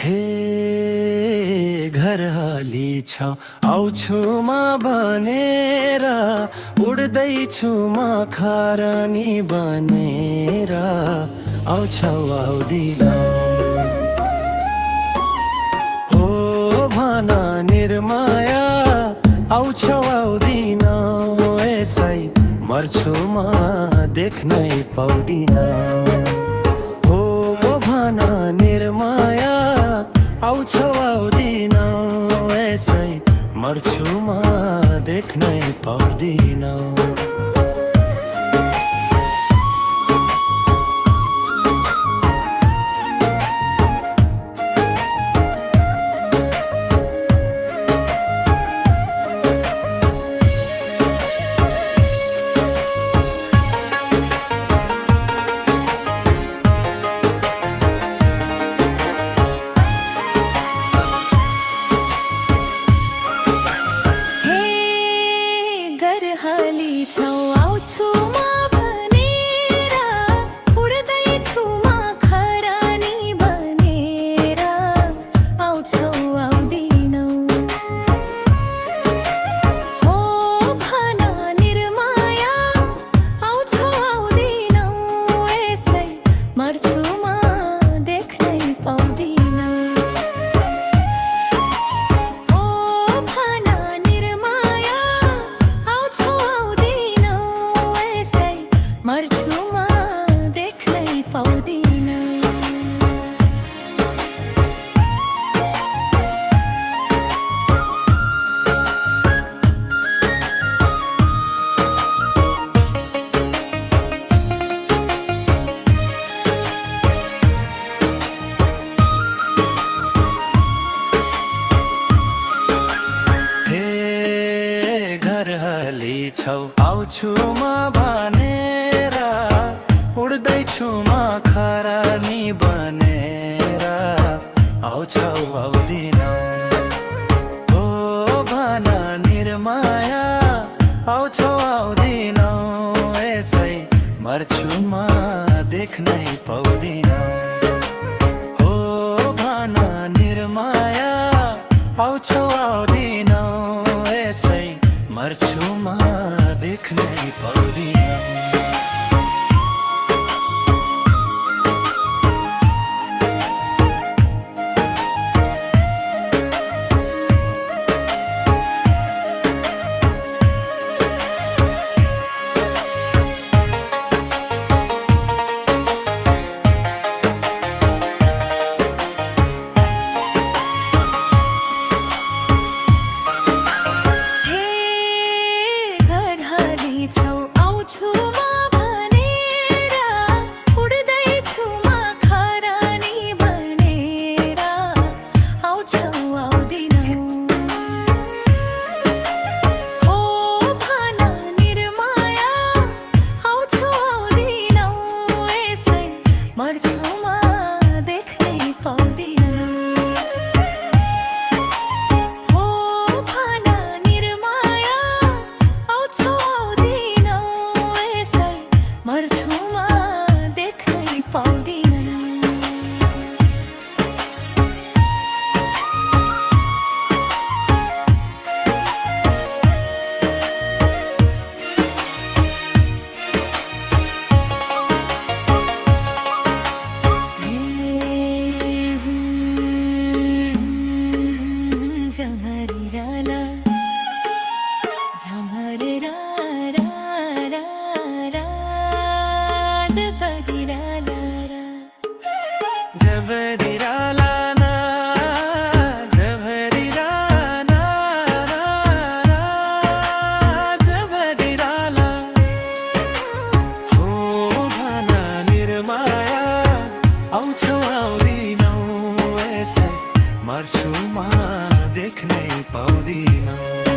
हे घर हाली छ आउँछु म भनेर उड्दैछु म खरानी बनेर आउँछौ आउँदिन हो भन निर्माया आउँछौ आउँदिन यसै मर्छु म देख्नै पाउँदिन हो भन निर्माया आउँछौ आउँदिन यसै मर्छु म देख्नै पाउँदिन आउँछु म भनेर उड्दैछु म खरानी बनेर आउँछौ आउँदिनौ हो भन निर्माया आउँछौ आउँदिनौ यसै मर्छु म देख्नै पाउँदिनौ मर्छु म देख्नै पाउँदिन हे घर हाली छौ आउँछु म भनेर उड्दैछु म खरानी बनेर आउँछौ आउँदिनौ हो भन निर्माया आउँछौ आउँदिनौ यसै मर्छु म देख्नै पाउँदिनौ हो भन निर्माया आउँछौ आउँदिनौ यसै मर्छु म देख्नै पाउँदिनौ मर्छु म देख्नै पाउँदिन हो भन निर्माया आउँछौ आउँदिनौ यसै मर्छु म देख्नै पाउँदिन झमरीराला झमरीरा रा रा रा झमरीराला झमरीराला ना झमरीराला झमरीराला हो भन निर्माया आउँछौ आउँदिनौ यसै मर्छु म देख्नै पाउँदिनौ